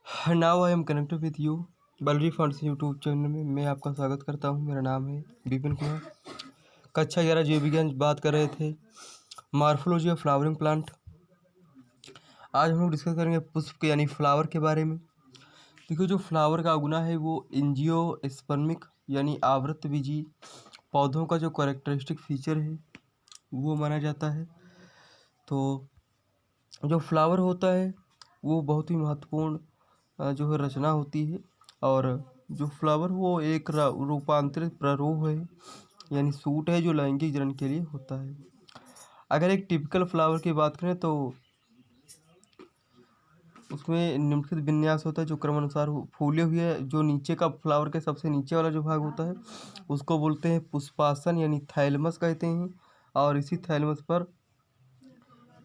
Now I am connected with you बलरी funds YouTube channel में मैं आपका स्वागत करता हूं। मेरा नाम है विपिन कुमार। कक्षा 11 जीव विज्ञान बात कर रहे थे मॉर्फोलॉजी ऑफ फ्लावरिंग प्लांट। आज हम लोग डिस्कस करेंगे पुष्प के यानी फ्लावर के बारे में। देखो, जो फ्लावर का गुना है वो एंजियोस्पर्मिक यानी आवृतबीजी पौधों का जो कैरेक्टरिस्टिक फीचर है वो माना जाता है। तो जो फ्लावर होता है वो बहुत ही महत्वपूर्ण जो है रचना होती है। और जो फ्लावर वो एक रूपांतरित प्रारूप है यानी सूट है जो लैंगिक जनन के लिए होता है। अगर एक टिपिकल फ्लावर की बात करें तो उसमें निम्नलिखित विन्यास होता है जो क्रमानुसार फूले हुए जो नीचे का फ्लावर के सबसे नीचे वाला जो भाग होता है उसको बोलते हैं पुष्पासन यानी थैलेमस कहते हैं। और इसी थैलेमस पर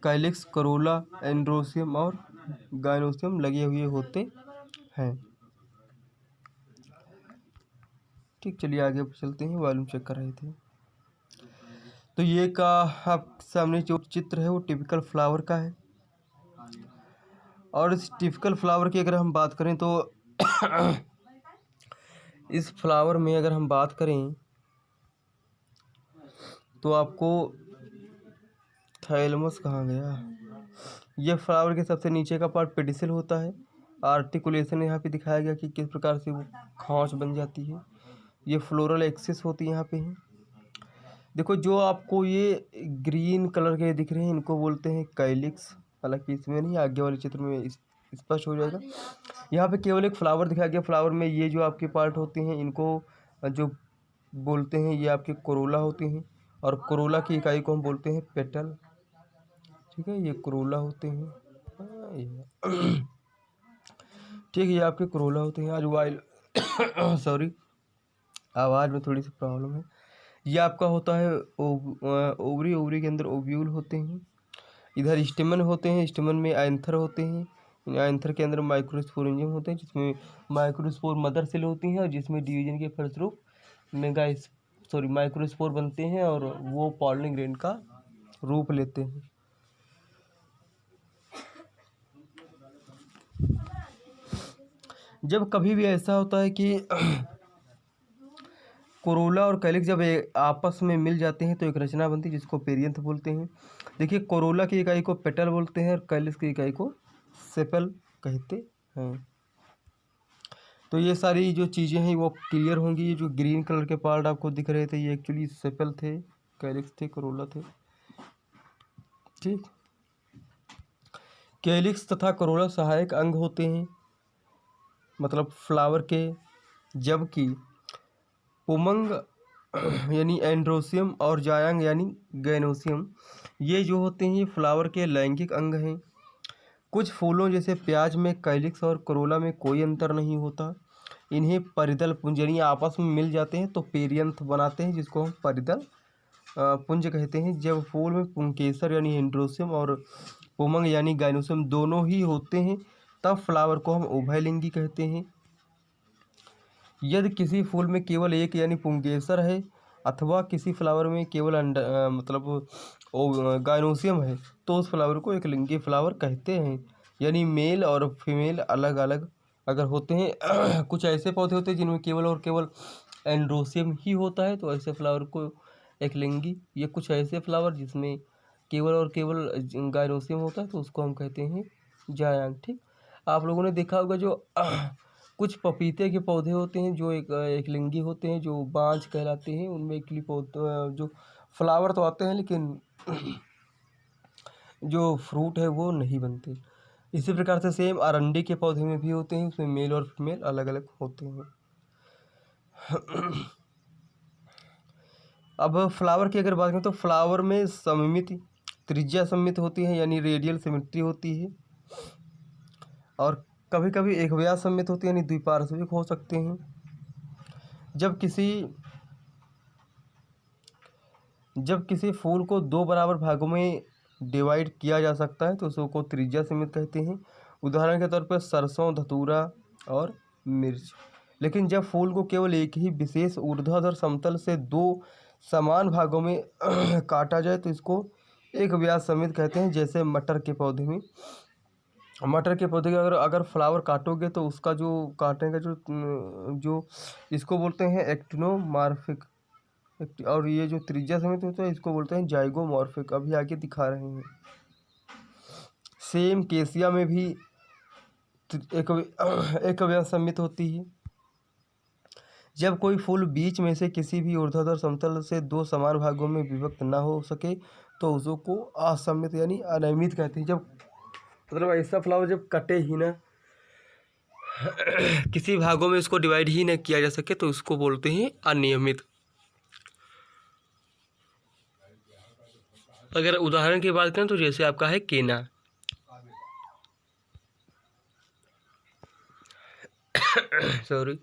कैलिक्स, करोला, एंड्रोसियम और गाइनोसियम लगे हुए होते हैं। ठीक, चलिए आगे चलते हैं। वॉल्यूम चेक कर रहे थे तो ये का आप सामने जो चित्र है वो टिपिकल फ्लावर का है। और इस टिपिकल फ्लावर की अगर हम बात करें तो इस फ्लावर में अगर हम बात करें तो आपको थैलेमस कहाँ गया। ये फ्लावर के सबसे नीचे का पार्ट पेडिसल होता है। आर्टिकुलेशन यहाँ पे दिखाया गया कि किस प्रकार से वो खांच बन जाती है। ये फ्लोरल एक्सिस होती है यहाँ पे है। देखो, जो आपको ये ग्रीन कलर के दिख रहे हैं इनको बोलते हैं कैलिक्स। हालांकि इसमें नहीं, आगे वाले चित्र में स्पष्ट हो जाएगा। यहाँ पे केवल एक फ्लावर दिखाया गया। फ्लावर में ये जो आपके पार्ट होते हैं इनको जो बोलते हैं ये आपके कोरोला होते हैं। और कोरोला की इकाई को हम बोलते हैं पेटल। ठीक है, ये कोरोला होते हैं। ठीक है, ये आपके कोरोला होते हैं। आज वाइल सॉरी, आवाज़ में थोड़ी सी प्रॉब्लम है। ये आपका होता है ओवरी। ओवरी के अंदर ओव्यूल होते हैं। इधर स्टेमन होते हैं। स्टेमन में एंथर होते हैं। एंथर के अंदर माइक्रोस्पोरेंजियम होते हैं जिसमें माइक्रोस्पोर मदर सेल होती हैं और जिसमें डिवीजन के फलस्वरूप माइक्रोस्पोर बनते हैं और वो पॉलिन ग्रेन का रूप लेते हैं। जब कभी भी ऐसा होता है कि कोरोला और कैलिक्स जब आपस में मिल जाते हैं तो एक रचना बनती है जिसको पेरियंथ बोलते हैं। देखिए, कोरोला की इकाई को पेटल बोलते हैं और कैलिक्स की इकाई को सेपल कहते हैं। तो ये सारी जो चीज़ें हैं वो क्लियर होंगी। ये जो ग्रीन कलर के पार्ट आपको दिख रहे थे ये एक्चुअली सेपल थे, कैलिक्स थे, कोरोला थे। ठीक, कैलिक्स तथा कोरोला सहायक अंग होते हैं मतलब फ्लावर के। जबकि पुमंग यानी एंड्रोसियम और जायांग यानी गैनोसियम ये जो होते हैं ये फ्लावर के लैंगिक अंग हैं। कुछ फूलों जैसे प्याज में कैलिक्स और कोरोला में कोई अंतर नहीं होता। इन्हें परिदल पुंज यानी आपस में मिल जाते हैं तो पेरियंथ बनाते हैं जिसको हम परिदल पुंज कहते हैं। जब फूल में पुंकेसर यानी एंड्रोसियम और पुमंग यानी गाइनोसियम दोनों ही होते हैं तब फ्लावर को हम उभयलिंगी कहते हैं। यदि किसी फूल में केवल एक यानी पुंकेसर है अथवा किसी फ्लावर में केवल गाइनोसियम है तो उस फ्लावर को एक लिंगी फ्लावर कहते हैं। यानी मेल और फीमेल अलग अलग अगर होते हैं कुछ ऐसे पौधे होते हैं जिनमें केवल और केवल एंड्रोसियम ही होता है तो ऐसे फ्लावर को एक लिंगी। या कुछ ऐसे फ्लावर जिसमें केवल और केवल गाइनोसियम होता है तो उसको हम कहते हैं जायांग। ठीक, आप लोगों ने देखा होगा जो कुछ पपीते के पौधे होते हैं जो एक लिंगी होते हैं जो बांझ कहलाते हैं। उनमें एक्चुअली जो फ्लावर तो आते हैं लेकिन जो फ्रूट है वो नहीं बनते। इसी प्रकार से सेम अरंडी के पौधे में भी होते हैं, उसमें मेल और फीमेल अलग अलग होते हैं। अब फ्लावर की अगर बात करें तो फ्लावर में सममित त्रिज्या सममित होती है यानी रेडियल सिमेट्री होती है। और कभी कभी एक व्यास सममित होती है यानी द्विपार्श्विक हो सकते हैं। जब किसी फूल को दो बराबर भागों में डिवाइड किया जा सकता है तो उसको त्रिज्या सीमित कहते हैं। उदाहरण के तौर पर सरसों, धतूरा और मिर्च। लेकिन जब फूल को केवल एक ही विशेष ऊर्ध्वाधर समतल से दो समान भागों में काटा जाए तो इसको एक व्यास समित कहते हैं। जैसे मटर के पौधे में मटर के पौधे के अगर अगर फ्लावर काटोगे तो उसका जो काटने का जो इसको बोलते हैं एक्टिनोमार्फिक। और ये जो त्रिज्या समेत होता है इसको बोलते हैं जाइगोमॉर्फिक। अभी आगे दिखा रहे हैं। सेम केसिया में भी एक एक समित होती है। जब कोई फूल बीच में से किसी भी ऊर्ध्वाधर समतल से दो समान भागों में विभक्त ना हो सके तो उसको असमित यानी अनियमित कहते हैं। जब मतलब ऐसा फ्लावर जब कटे ही ना किसी भागों में इसको डिवाइड ही ना किया जा सके तो उसको बोलते हैं अनियमित। अगर उदाहरण की बात करें तो जैसे आपका है केना। सॉरी।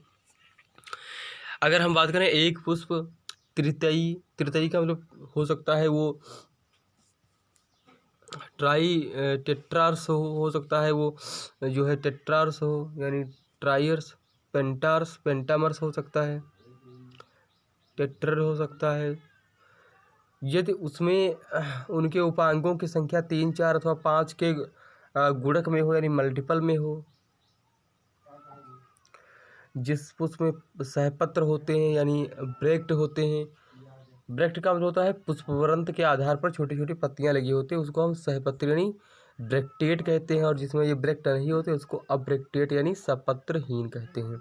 अगर हम बात करें एक पुष्प तृतीयी, तृतीयी का मतलब हो सकता है वो ट्राई टेट्रार्स हो सकता है वो जो है टेट्रार्स हो यानी ट्रायर्स, पेंटार्स पेंटामर्स हो सकता है, टेट्रर हो सकता है। यदि उसमें उनके उपांगों की संख्या 3, 4 अथवा 5 के गुणक में हो यानी मल्टीपल में हो। जिस पुष्प में सहपत्र होते हैं यानी ब्रेक्ट होते हैं। ब्रेक्ट का मतलब होता है पुष्पवृंत के आधार पर छोटी छोटी पत्तियां लगी होती है, उसको हम सहपत्र यानी ब्रेक्टेट कहते हैं। और जिसमें ये ब्रेक्ट नहीं होते उसको अब्रेक्टेट यानी सपत्रहीन कहते हैं।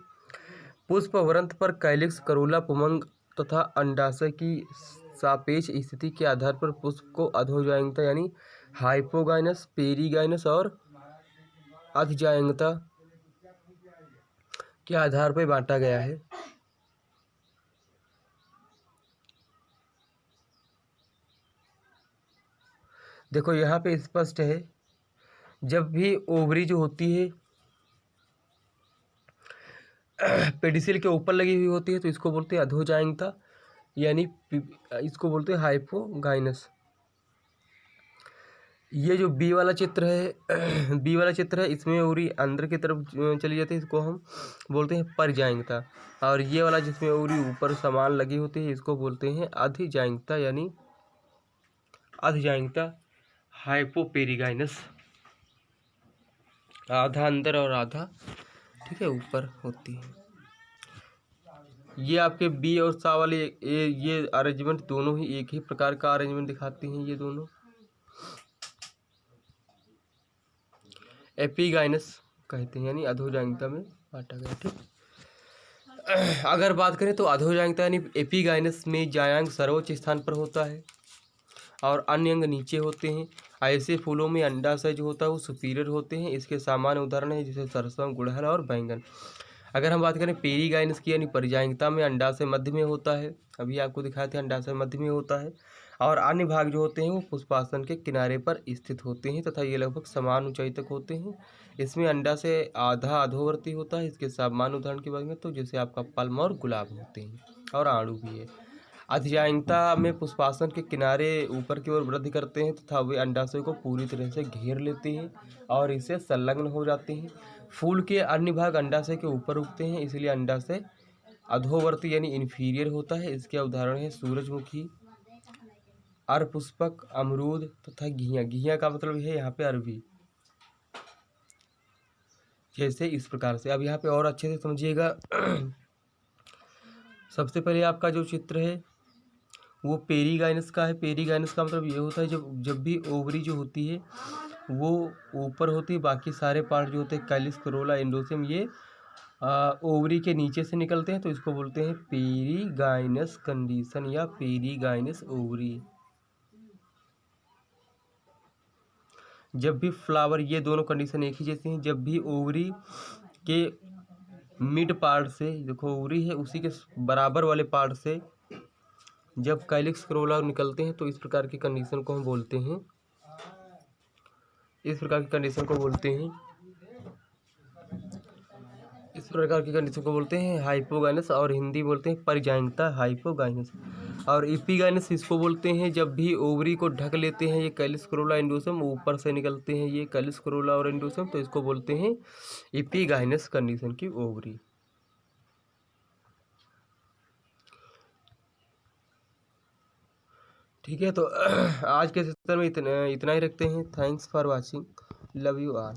पुष्पवृंत पर कैलिक्स, करोला, पुमंग तथा अंडाशय की सापेक्ष स्थिति के आधार पर पुष्प को अधोजायंता यानी हाइपोगाइनस, पेरीगाइनस और अधजायंता के आधार पर बांटा गया है। देखो यहाँ पे स्पष्ट है, जब भी ओवरी जो होती है पेडिसिल के ऊपर लगी हुई होती है तो इसको बोलते हैं अधोजायंता यानी इसको बोलते हैं हाइपोगाइनस। ये जो बी वाला चित्र है बी वाला चित्र है इसमें ओवरी अंदर की तरफ चली जाती है, इसको हम बोलते हैं परिजायंता। और ये वाला जिसमें ओवरी ऊपर समान लगी होती है इसको बोलते हैं अधिजायंता यानी अधिजायंता हाइपोपेरिगाइनस। आधा अंदर और आधा ठीक है ऊपर होती है। ये आपके बी और सा वाले ये अरेंजमेंट दोनों ही एक ही प्रकार का अरेंजमेंट दिखाते हैं। ये दोनों एपीगाइनस कहते हैं यानी अधोजायंता में बांटा गया। ठीक। अगर बात करें तो अधोजायंता यानी एपीगाइनस में जायांग सर्वोच्च स्थान पर होता है और अन्य अंग नीचे होते हैं। ऐसे फूलों में अंडाशय जो होता है वो सुपीरियर होते हैं। इसके सामान्य उदाहरण है जैसे सरसों, गुड़हल और बैंगन। अगर हम बात करें पेरीगाइनस की यानी परिजायंता में अंडाशय मध्य में होता है, अभी आपको दिखाए थे अंडाशय मध्य में होता है। और अन्य भाग जो होते हैं वो पुष्पासन के किनारे पर स्थित होते हैं तथा ये लगभग समान ऊंचाई तक होते हैं। इसमें अंडाशय आधा अधोवर्ती होता है। इसके सामान्य उदाहरण की बात करें तो जैसे आपका पल्म और गुलाब होते हैं और आड़ू भी है। अधिजायंता में पुष्पासन के किनारे ऊपर की ओर वृद्धि करते हैं तथा वे अंडाशय को पूरी तरह से घेर लेते हैं और इससे संलग्न हो जाते हैं। फूल के अन्य भाग अंडाशय के ऊपर उगते हैं, इसलिए अंडाशय अधोवर्ती यानी इन्फीरियर होता है। इसके उदाहरण है सूरजमुखी, अरपुष्पक, अमरूद तथा घिया। घिया का मतलब है यहाँ पे अरबी। जैसे इस प्रकार से अब यहाँ पे और अच्छे से समझिएगा। सबसे पहले आपका जो चित्र है वो पेरीगाइनस का है। पेरीगाइनस का मतलब ये होता है जब भी ओवरी जो होती है वो ऊपर होती है, बाकी सारे पार्ट जो होते हैं कैलिस, करोला, एंडोसियम ये ओवरी के नीचे से निकलते हैं तो इसको बोलते हैं पेरीगाइनस कंडीशन या पेरीगाइनस ओवरी। जब भी फ्लावर, ये दोनों कंडीशन एक ही जैसी हैं, जब भी ओवरी के मिड पार्ट से, देखो ओवरी है उसी के बराबर वाले पार्ट से जब कैलिक्स, करोला निकलते हैं तो इस प्रकार की कंडीशन को हम बोलते हैं, इस प्रकार की कंडीशन को बोलते हैं, इस प्रकार की कंडीशन को बोलते हैं हाइपोगाइनस और हिंदी बोलते हैं परिजायंता हाइपोगाइनस। और एपीगाइनस इसको बोलते हैं जब भी ओवरी को ढक लेते हैं ये कैलिस, करोला, एंडोसम, ऊपर से निकलते हैं ये कैलिस, करोला और एंडोसम, तो इसको बोलते हैं एपीगाइनस कंडीशन की ओवरी। ठीक है, तो आज के सेशन में इतना ही रखते हैं। Thanks for watching, love you all.